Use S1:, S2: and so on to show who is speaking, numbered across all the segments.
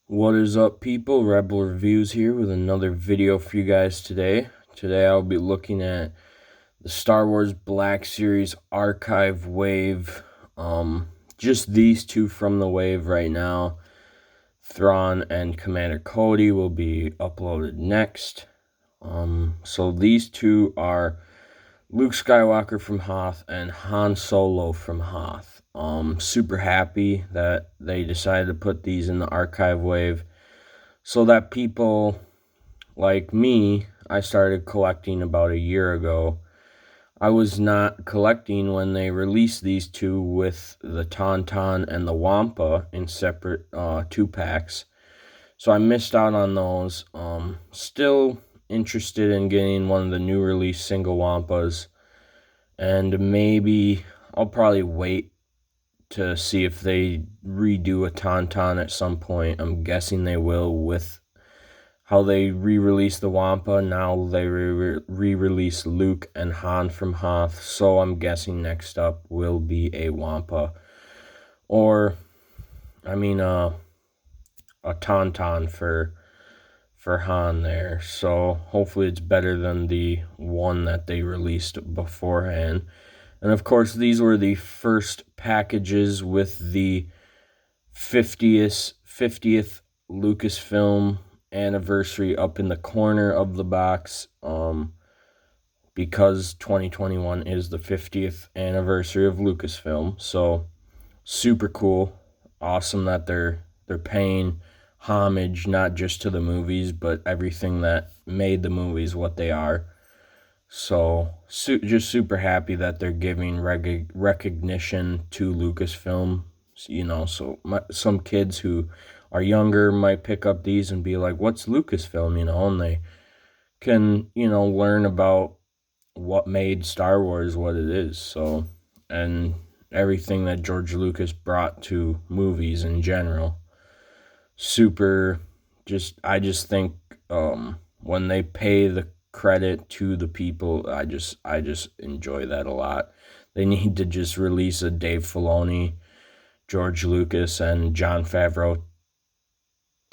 S1: What is up, people? Rebel Reviews here with another video for you guys today. Today I'll be looking at the Star Wars Black Series Archive Wave. Just these two from the wave right now. Thrawn and Commander Cody will be uploaded next. So these two are Luke Skywalker from Hoth and Han Solo from Hoth. Super happy that they decided to put these in the archive wave so that people like me, I started collecting about a year ago. I was not collecting when they released these two with the Tauntaun and the Wampa in separate 2-packs. So I missed out on those. Still interested in getting one of the new release single Wampas. And maybe I'll probably wait to see if they redo a Tauntaun at some point. I'm guessing they will with how they re-released the Wampa. Now they re-release Luke and Han from Hoth. So I'm guessing next up will be a Wampa. Or, a Tauntaun for Han there. So hopefully it's better than the one that they released beforehand. And of course, these were the first packages with the 50th Lucasfilm anniversary up in the corner of the box, because 2021 is the 50th anniversary of Lucasfilm. So super cool. Awesome that they're paying homage not just to the movies, but everything that made the movies what they are. So just super happy that they're giving recognition to Lucasfilm. So some kids who are younger might pick up these and be like, what's Lucasfilm? And they can, learn about what made Star Wars what it is. So, and everything that George Lucas brought to movies in general. I just think when they pay the credit to the people, I just enjoy that a lot. They need to just release a Dave Filoni, George Lucas, and Jon Favreau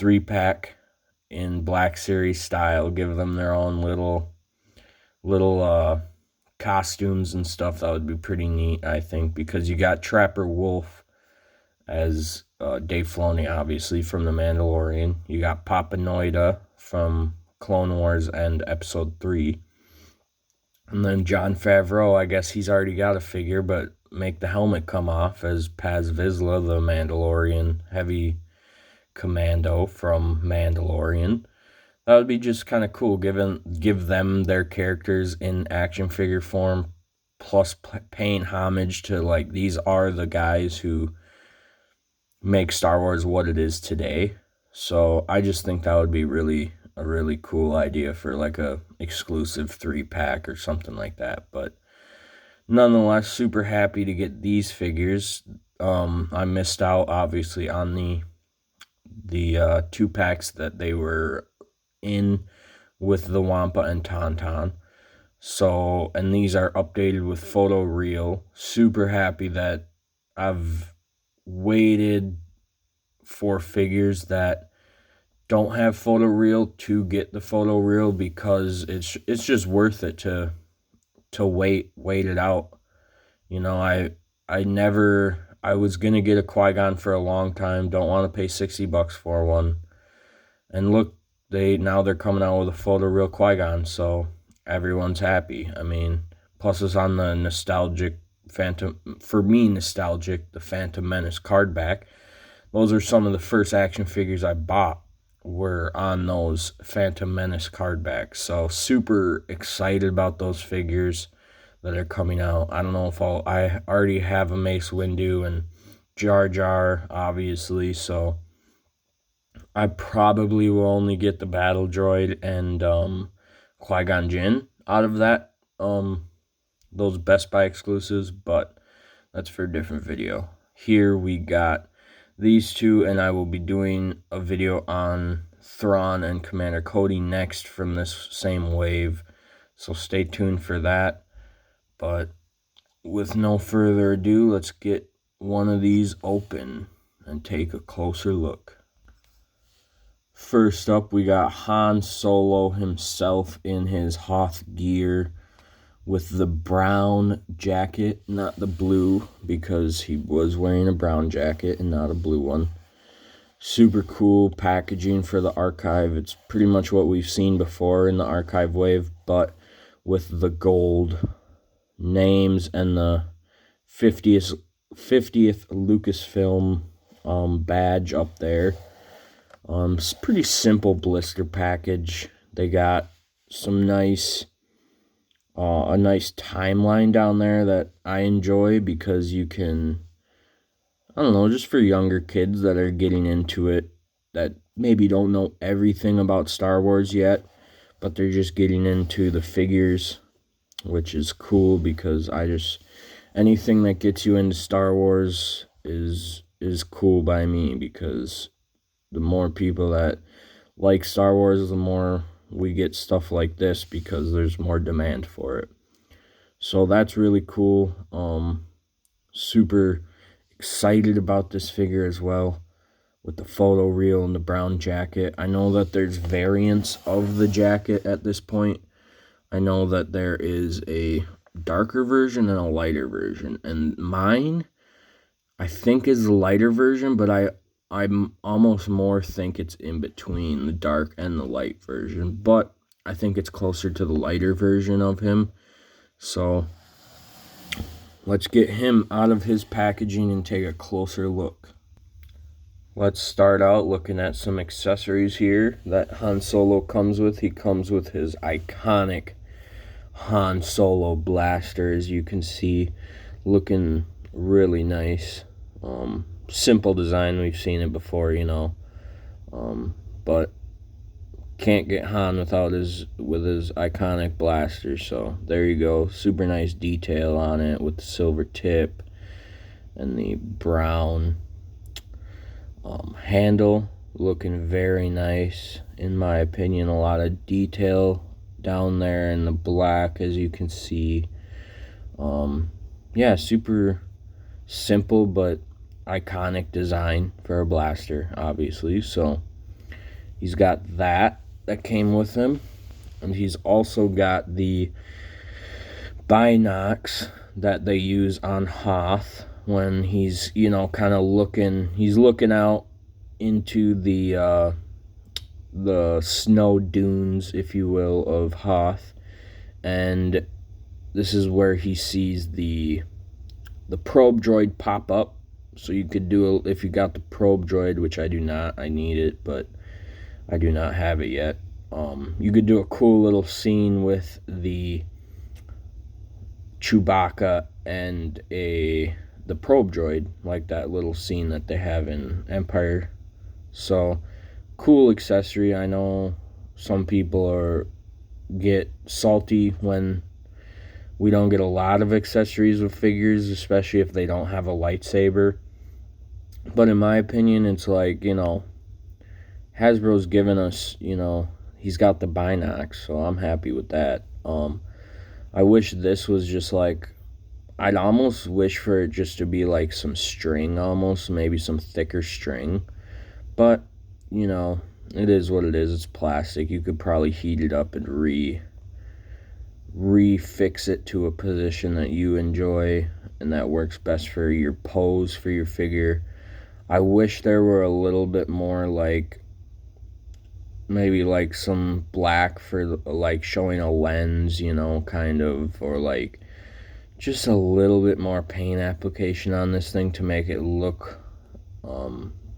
S1: 3-pack in Black Series style. Give them their own little costumes and stuff. That would be pretty neat, I think, because you got Trapper Wolf as Dave Filoni, obviously, from The Mandalorian. You got Papa Noida from Clone Wars and Episode 3. And then Jon Favreau, I guess he's already got a figure, but make the helmet come off as Paz Vizsla, the Mandalorian heavy commando from Mandalorian. That would be just kind of cool, give them their characters in action figure form, plus paying homage to, like, these are the guys who make Star Wars what it is today. So I just think that would be a really cool idea for like a exclusive 3-pack or something like that. But nonetheless, super happy to get these figures. I missed out obviously on the 2-packs that they were in with the Wampa and Tauntaun. So, and these are updated with photo reel. Super happy that I've waited for figures that don't have photo reel to get the photo reel, because it's just worth it to wait it out. I was gonna get a Qui-Gon for a long time. Don't want to pay $60 for one. And look, they're coming out with a photo reel Qui-Gon, so everyone's happy. Plus it's on the nostalgic the Phantom Menace card back. Those are some of the first action figures I bought were on those Phantom Menace card backs. So super excited about those figures that are coming out. I don't know if I already have a Mace Windu and Jar Jar, obviously, so I probably will only get the Battle Droid and Qui-Gon Jinn out of that. Those Best Buy exclusives, but that's for a different video. Here we got these two, and I will be doing a video on Thrawn and Commander Cody next from this same wave, so stay tuned for that. But with no further ado, let's get one of these open and take a closer look. First up, we got Han Solo himself in his Hoth gear with the brown jacket, not the blue, because he was wearing a brown jacket and not a blue one. Super cool packaging for the archive. It's pretty much what we've seen before in the archive wave, but with the gold names and the 50th Lucasfilm badge up there. It's a pretty simple blister package. They got some nice a nice timeline down there that I enjoy, because you can, I don't know, just for younger kids that are getting into it, that maybe don't know everything about Star Wars yet, but they're just getting into the figures, which is cool, because anything that gets you into Star Wars is cool by me, because the more people that like Star Wars, the more we get stuff like this, because there's more demand for it. So that's really cool. Super excited about this figure as well, with the photo reel and the brown jacket. I know that there's variants of the jacket at this point. I know that there is a darker version and a lighter version, and mine, I think, is the lighter version, but I'm almost more think it's in between the dark and the light version, but I think it's closer to the lighter version of him. So let's get him out of his packaging and take a closer look. Let's start out looking at some accessories here that Han Solo comes with. He comes with his iconic Han Solo blaster, as you can see, looking really nice. Simple design, we've seen it before, but can't get Han with his iconic blaster. So there you go, super nice detail on it with the silver tip and the brown handle, looking very nice in my opinion. A lot of detail down there in the black, as you can see. Yeah, super simple but iconic design for a blaster, obviously. So he's got that came with him, and he's also got the binocs that they use on Hoth when he's, kind of looking out into the snow dunes, if you will, of Hoth. And this is where he sees the probe droid pop up. So you could if you got the probe droid, which I do not, I need it, but I do not have it yet. You could do a cool little scene with the Chewbacca and the probe droid, like that little scene that they have in Empire. So cool accessory. I know some people get salty when we don't get a lot of accessories with figures, especially if they don't have a lightsaber. But in my opinion, it's like, Hasbro's given us, he's got the binocs, so I'm happy with that. I wish this was just like, I'd almost wish for it just to be like some string, almost, maybe some thicker string. But, it is what it is. It's plastic. You could probably heat it up and refix it to a position that you enjoy and that works best for your pose for your figure. I wish there were a little bit more, like, maybe like some black for like showing a lens, kind of, or like just a little bit more paint application on this thing to make it look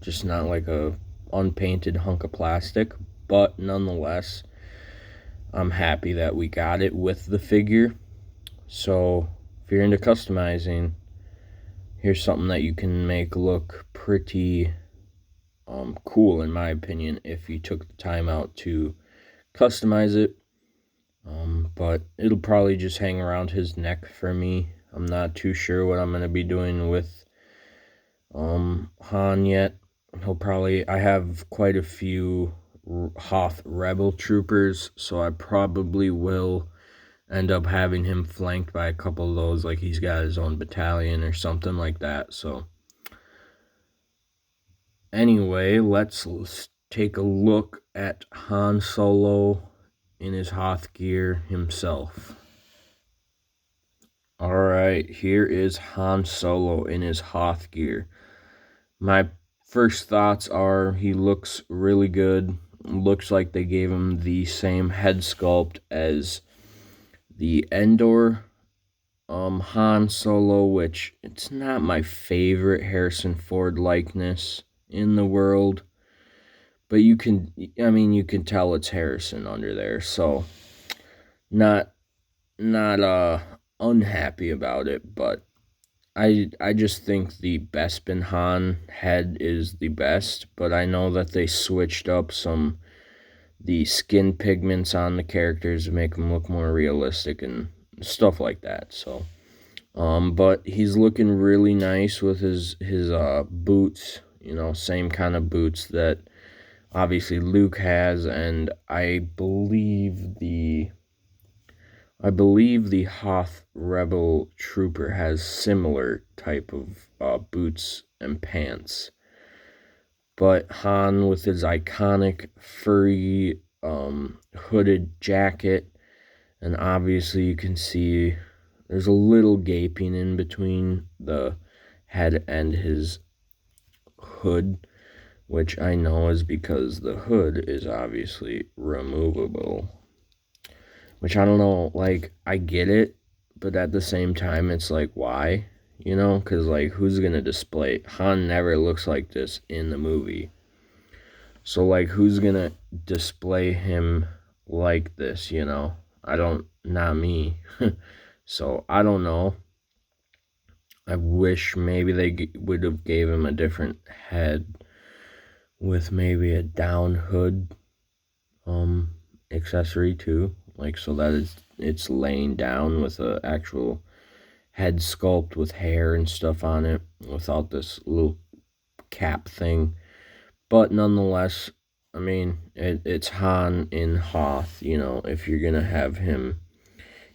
S1: just not like a unpainted hunk of plastic. But nonetheless, I'm happy that we got it with the figure. So if you're into customizing, here's something that you can make look pretty cool, in my opinion, if you took the time out to customize it. But it'll probably just hang around his neck for me. I'm not too sure what I'm going to be doing with Han yet. I have quite a few Hoth Rebel troopers, so I probably will end up having him flanked by a couple of those, like he's got his own battalion or something like that. So anyway, let's take a look at Han Solo in his Hoth gear himself. Alright, here is Han Solo in his Hoth gear. My first thoughts are he looks really good. Looks like they gave him the same head sculpt as the Endor Han Solo, which it's not my favorite Harrison Ford likeness in the world. But you can tell it's Harrison under there, so not unhappy about it, but I just think the Bespin Han head is the best, but I know that they switched up the skin pigments on the characters to make them look more realistic and stuff like that. So, but he's looking really nice with his boots, same kind of boots that obviously Luke has, and I believe the Hoth Rebel Trooper has similar type of boots and pants. But Han with his iconic furry hooded jacket, and obviously you can see there's a little gaping in between the head and his hood, which I know is because the hood is obviously removable. Which I don't know, like, I get it, but at the same time, it's like, why? Because, like, who's going to display it? Han never looks like this in the movie. So, like, who's going to display him like this, not me. So, I don't know. I wish maybe they would have gave him a different head with maybe a down hood accessory too, like so that it's laying down with a actual head sculpt with hair and stuff on it without this little cap thing. But nonetheless, I mean, it's Han in Hoth. If you're gonna have him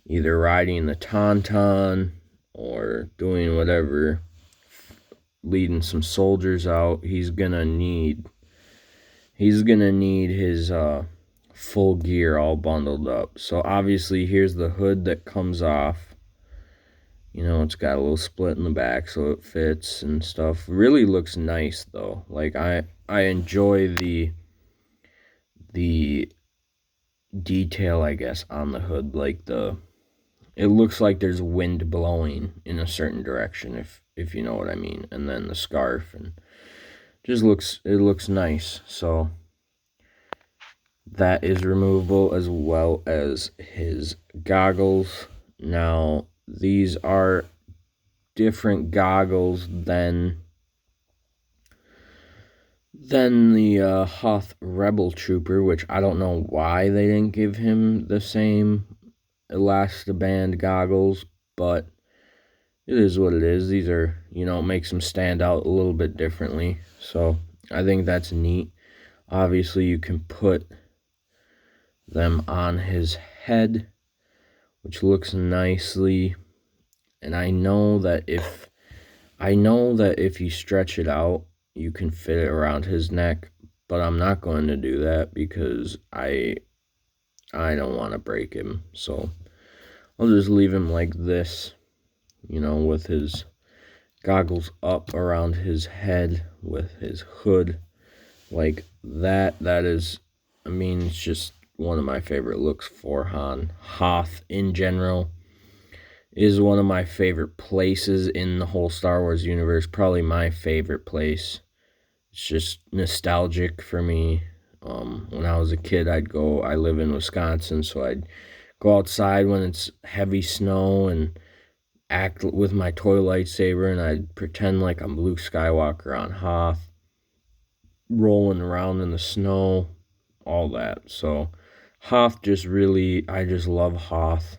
S1: either riding the Tauntaun or doing whatever, leading some soldiers out, he's gonna need his full gear all bundled up. So obviously here's the hood that comes off. It's got a little split in the back so it fits and stuff. Really looks nice though. Like I enjoy the detail, I guess, on the hood. Like it looks like there's wind blowing in a certain direction, if you know what I mean. And then the scarf, and just looks nice. So that is removable, as well as his goggles. Now, these are different goggles than the Hoth Rebel Trooper, which I don't know why they didn't give him the same elastiband goggles, but it is what it is. These are, makes them stand out a little bit differently. So I think that's neat. Obviously, you can put them on his head, which looks nicely. And I know that if you stretch it out, you can fit it around his neck, but I'm not going to do that because I don't want to break him. So I'll just leave him like this, with his goggles up around his head with his hood like that. That is, it's just one of my favorite looks for Han. Hoth in general is one of my favorite places in the whole Star Wars universe. Probably my favorite place. It's just nostalgic for me. When I was a kid, I live in Wisconsin, so I'd go outside when it's heavy snow and act with my toy lightsaber, and I'd pretend like I'm Luke Skywalker on Hoth, rolling around in the snow, all that. So Hoth I just love Hoth.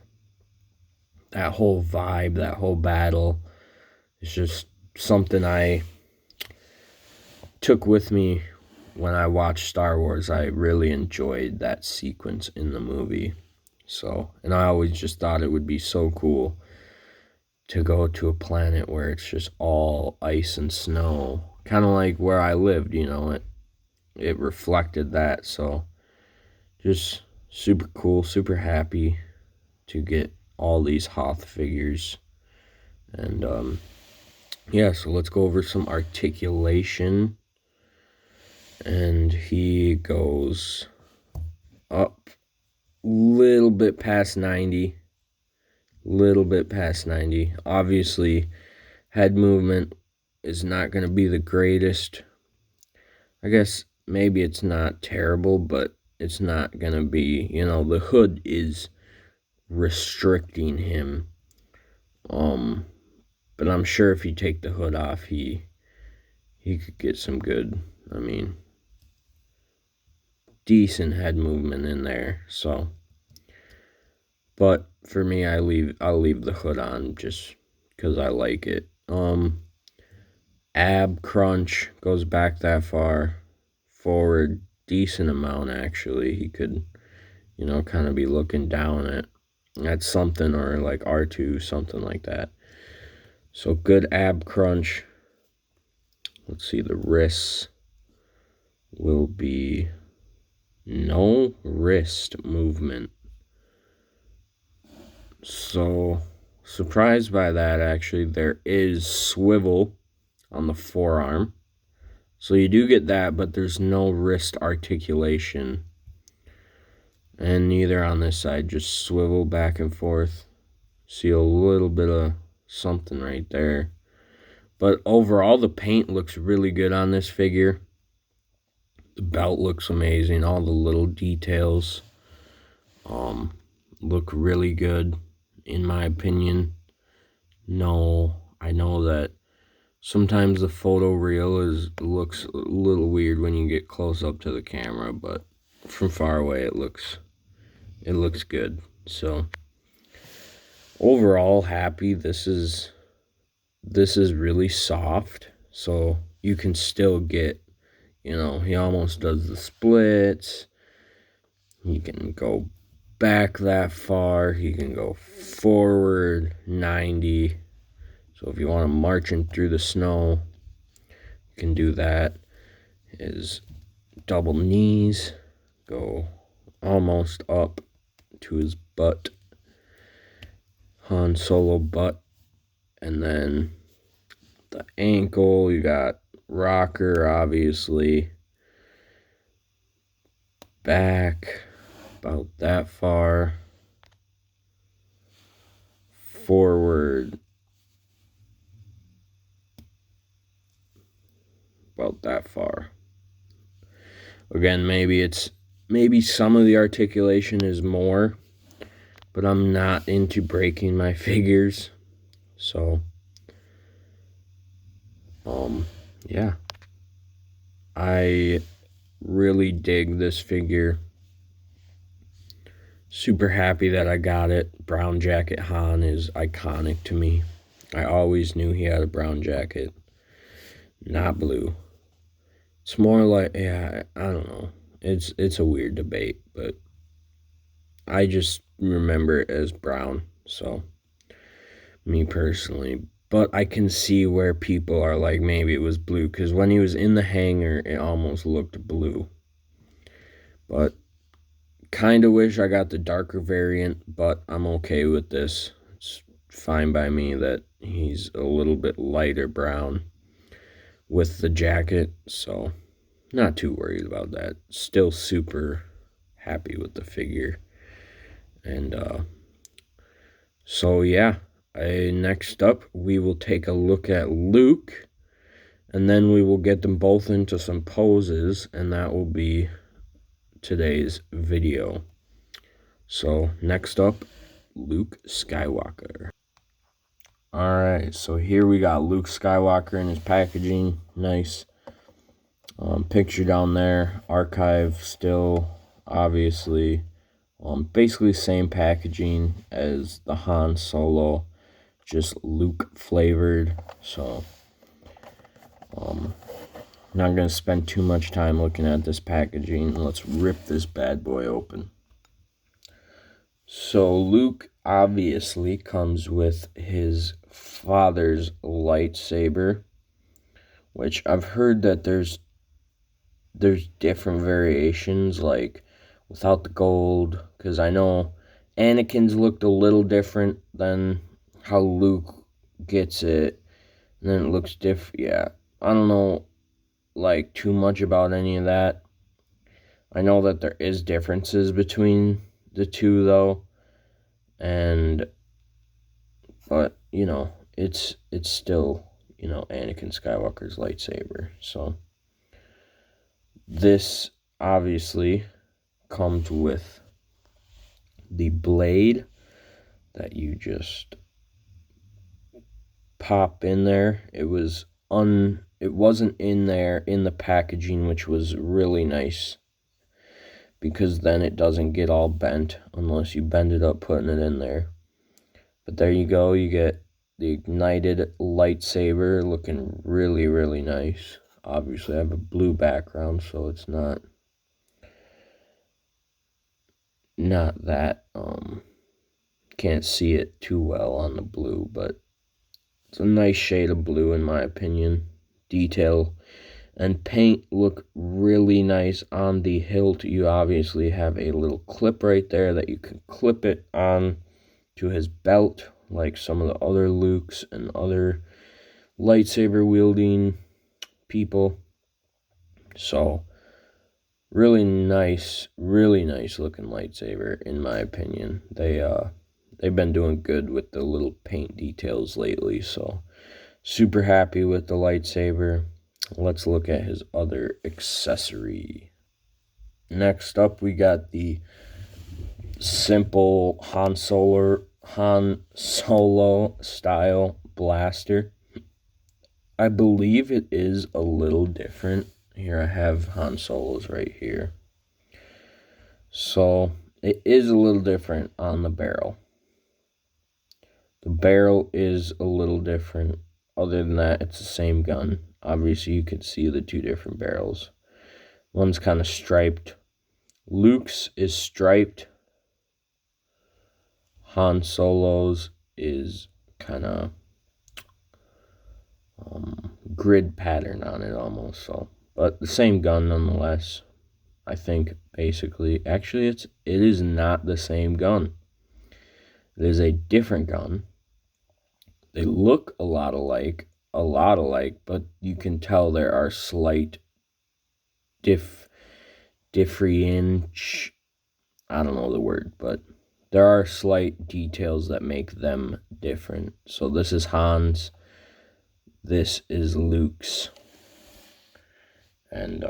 S1: That whole vibe, that whole battle, it's just something I took with me when I watched Star Wars. I really enjoyed that sequence in the movie. So, and I always just thought it would be so cool to go to a planet where it's just all ice and snow, kind of like where I lived, it reflected that. So just super cool, super happy to get all these Hoth figures. And yeah, so let's go over some articulation. And he goes up a little bit past 90. Obviously, head movement is not going to be the greatest. I guess maybe it's not terrible, but it's not going to be, the hood is restricting him. But I'm sure if you take the hood off, he could get some good, decent head movement in there. So, but for me, I'll leave the hood on just because I like it. Ab crunch goes back that far, forward decent amount actually. He could, kind of be looking down at something, or like R2, something like that. So good ab crunch. Let's see, the wrists will be no wrist movement. So surprised by that, actually. There is swivel on the forearm. So you do get that, but there's no wrist articulation. And neither on this side, just swivel back and forth. See a little bit of something right there. But overall, the paint looks really good on this figure. The belt looks amazing. All the little details look really good, in my opinion. No, I know that sometimes the photo reel looks a little weird when you get close up to the camera, but from far away it looks good. So overall, happy. This is really soft, so you can still get, he almost does the splits. He can go back that far. He can go forward 90. So if you want to march him through the snow, you can do that. His double knees go almost up to his butt, Han Solo butt. And then the ankle, you got rocker, obviously. Back about that far. Forward about that far. Again, maybe some of the articulation is more, but I'm not into breaking my figures. So yeah, I really dig this figure. Super happy that I got it. Brown jacket Han is iconic to me. I always knew he had a brown jacket, not blue. It's more like, yeah, I don't know. It's a weird debate, but I just remember it as brown. So me personally, but I can see where people are like, maybe it was blue, because when he was in the hangar, it almost looked blue. But kind of wish I got the darker variant, but I'm okay with this. It's fine by me that he's a little bit lighter brown with the jacket, so not too worried about that. Still super happy with the figure. And so yeah, next up we will take a look at Luke, and then we will get them both into some poses, and that will be today's video. So next up, Luke Skywalker. Alright, so here we got Luke Skywalker in his packaging. Nice picture down there. Archive still, obviously. Basically same packaging as the Han Solo, just Luke flavored. So not going to spend too much time looking at this packaging. Let's rip this bad boy open. So Luke obviously comes with his father's lightsaber, which I've heard that there's there's different variations, like without the gold, because I know Anakin's looked a little different than how Luke gets it, and then it looks different. Yeah, I don't know like too much about any of that. I know that there is differences between the two though, and but you know, it's still, you know, Anakin Skywalker's lightsaber. So this obviously comes with the blade that you just pop in there. It wasn't in there in the packaging, which was really nice, because then it doesn't get all bent unless you bend it up putting it in there. But there you go, you get the ignited lightsaber, looking really, really nice. Obviously I have a blue background, so it's not that can't see it too well on the blue, but it's a nice shade of blue in my opinion. Detail and paint look really nice on the hilt. You obviously have a little clip right there that you can clip it on to his belt, like some of the other Lukes and other lightsaber wielding people. So really nice looking lightsaber in my opinion. They've been doing good with the little paint details lately, so super happy with the lightsaber. Let's look at his other accessory. Next up, we got the simple Han Solo style blaster. I believe it is a little different. Here I have Han Solo's right here. So it is a little different on the barrel. The barrel is a little different. Other than that, it's the same gun. Obviously, you can see the two different barrels. One's kind of striped. Luke's is striped. Han Solo's is kind of grid pattern on it almost. So, but the same gun nonetheless. I think basically, actually, it is not the same gun. It is a different gun. They look a lot alike, but you can tell there are slight difference. I don't know the word, but there are slight details that make them different. So this is Han's, this is Luke's, and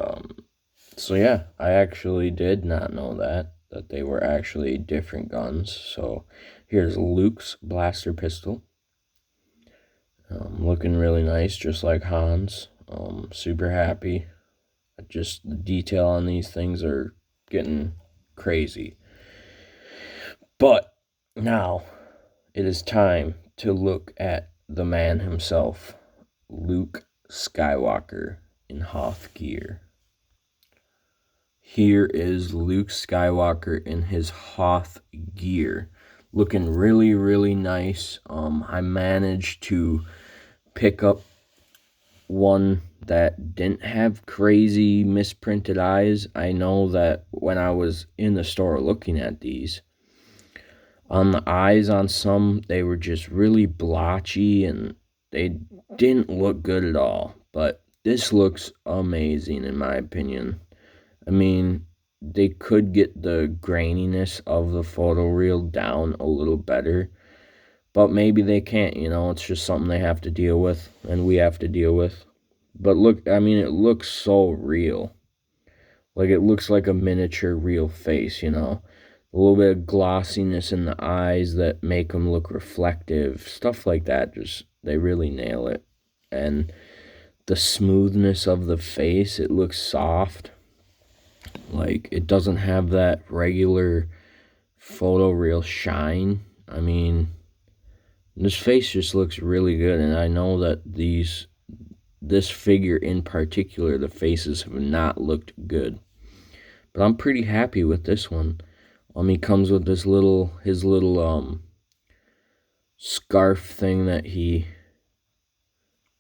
S1: so yeah, I actually did not know that they were actually different guns. So here's Luke's blaster pistol. Looking really nice, just like Han's. Super happy. Just the detail on these things are getting crazy. But now it is time to look at the man himself, Luke Skywalker in Hoth gear. Here is Luke Skywalker in his Hoth gear. Looking really, really nice. I managed to pick up one that didn't have crazy misprinted eyes. I know that when I was in the store looking at these, on the eyes on some, they were just really blotchy and they didn't look good at all. But this looks amazing in my opinion. I mean, they could get the graininess of the photoreal down a little better, but maybe they can't, you know, it's just something they have to deal with, and we have to deal with. But look, I mean, it looks so real. Like, it looks like a miniature real face, you know. A little bit of glossiness in the eyes that make them look reflective. Stuff like that, just, they really nail it. And the smoothness of the face, it looks soft. Like, it doesn't have that regular photoreal shine. I mean, this face just looks really good, and I know that this figure in particular, the faces have not looked good. But I'm pretty happy with this one. He comes with his little scarf thing that he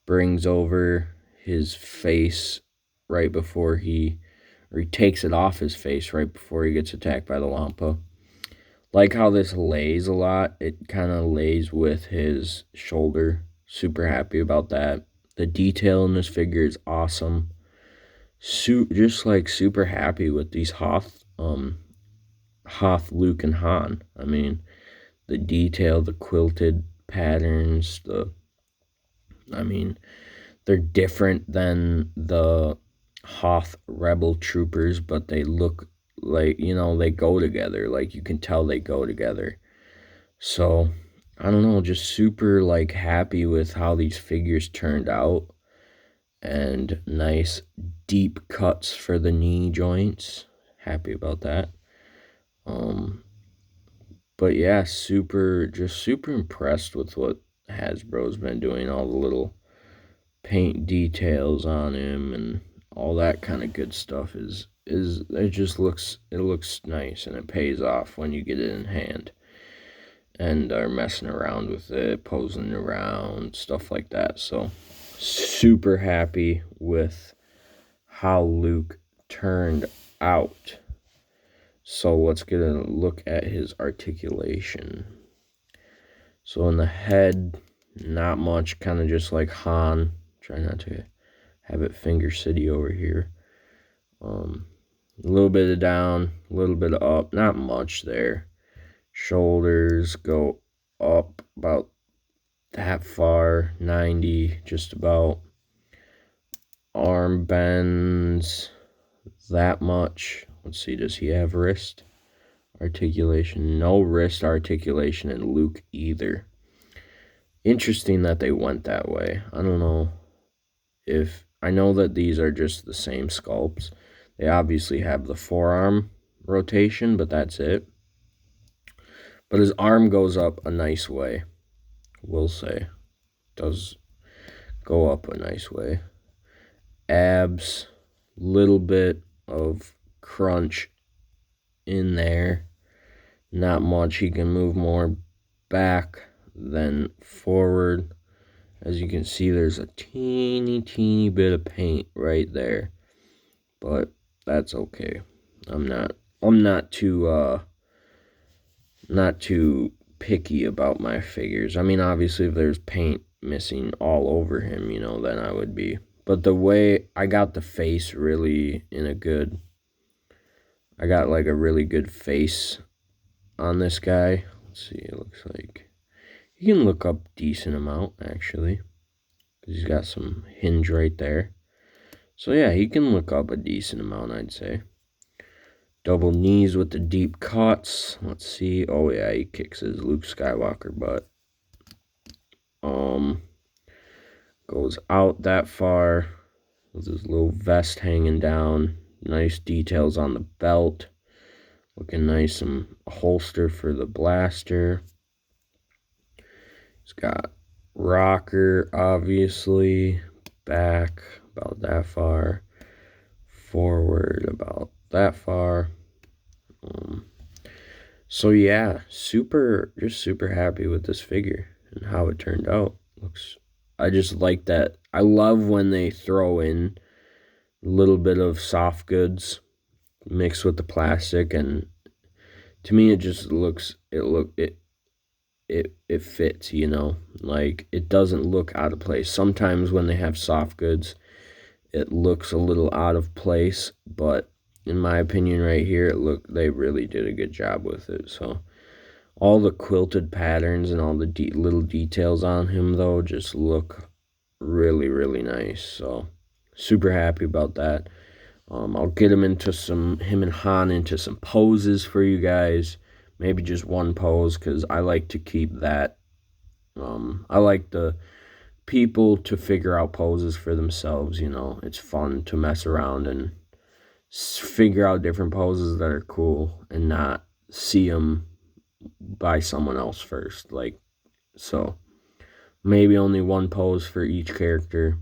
S1: brings over his face right before he or he takes it off his face right before he gets attacked by the Wampa. Like how this lays a lot. It kind of lays with his shoulder. Super happy about that. The detail in this figure is awesome. Just like super happy with these Hoth, Luke, and Han. I mean, the detail, the quilted patterns, they're different than the Hoth Rebel troopers, but they look like, they go together. Like, you can tell they go together. So, I don't know, just super, like, happy with how these figures turned out. And nice deep cuts for the knee joints. Happy about that. But yeah, just super impressed with what Hasbro's been doing. All the little paint details on him and all that kind of good stuff it looks nice, and it pays off when you get it in hand and are messing around with it, posing around, stuff like that. So super happy with how Luke turned out. So let's get a look at his articulation. So in the head, not much, kind of just like Han. Try not to have it finger city over here. A little bit of down, a little bit of up, not much there. Shoulders go up about that far, 90, just about. Arm bends that much. Let's see, does he have wrist articulation? No wrist articulation in Luke either. Interesting that they went that way. I don't know if... I know that these are just the same sculpts. They obviously have the forearm rotation, but that's it. But his arm goes up a nice way, we'll say. Does go up a nice way. Abs, little bit of crunch in there. Not much. He can move more back than forward. As you can see, there's a teeny bit of paint right there, but that's okay. I'm not too picky about my figures. I mean, obviously, if there's paint missing all over him, then I would be. But the way I got the face really I got like a really good face on this guy. Let's see, it looks like he can look up decent amount, actually, because he's got some hinge right there. So yeah, he can look up a decent amount, I'd say. Double knees with the deep cuts. Let's see. Oh yeah, he kicks his Luke Skywalker butt. Goes out that far with his little vest hanging down. Nice details on the belt. Looking nice. Some holster for the blaster. He's got rocker, obviously. Back about that far. Forward about that far. So yeah, just super happy with this figure and how it turned out. I just like that. I love when they throw in a little bit of soft goods mixed with the plastic, and to me it just looks, it fits, like it doesn't look out of place. Sometimes when they have soft goods, it looks a little out of place, but in my opinion right here, they really did a good job with it. So all the quilted patterns and all the little details on him, though, just look really nice. So super happy about that. I'll get him and Han into some poses for you guys. Maybe just one pose, because I like to keep that. I like the people to figure out poses for themselves. It's fun to mess around and figure out different poses that are cool and not see them by someone else first. So maybe only one pose for each character,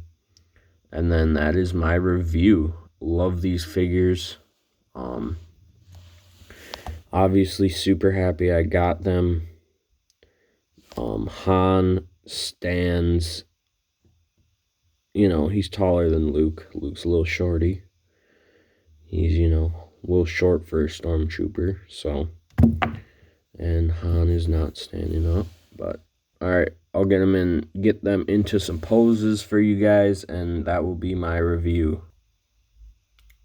S1: and then that is my review. Love these figures. Obviously super happy I got them. Han stands, he's taller than Luke. Luke's a little shorty. He's, you know, a little short for a stormtrooper, so. And Han is not standing up, but alright, I'll get them into some poses for you guys, and that will be my review.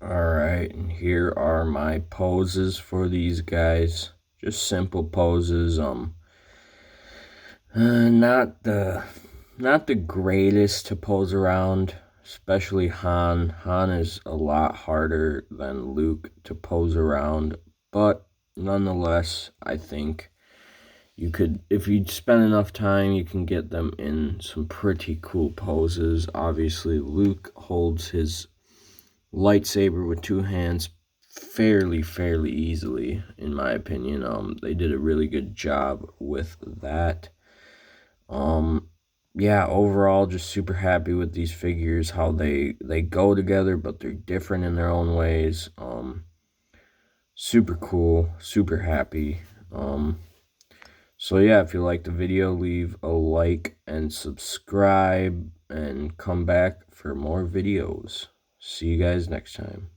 S1: Alright, and here are my poses for these guys. Just simple poses. Not the greatest to pose around, especially Han. Han is a lot harder than Luke to pose around, but nonetheless, I think you could, if you spend enough time, you can get them in some pretty cool poses. Obviously, Luke holds his lightsaber with two hands fairly easily, in my opinion. They did a really good job with that. Yeah, overall, just super happy with these figures, how they go together, but they're different in their own ways. Super cool, super happy. So yeah, if you liked the video, leave a like and subscribe, and come back for more videos. See you guys next time.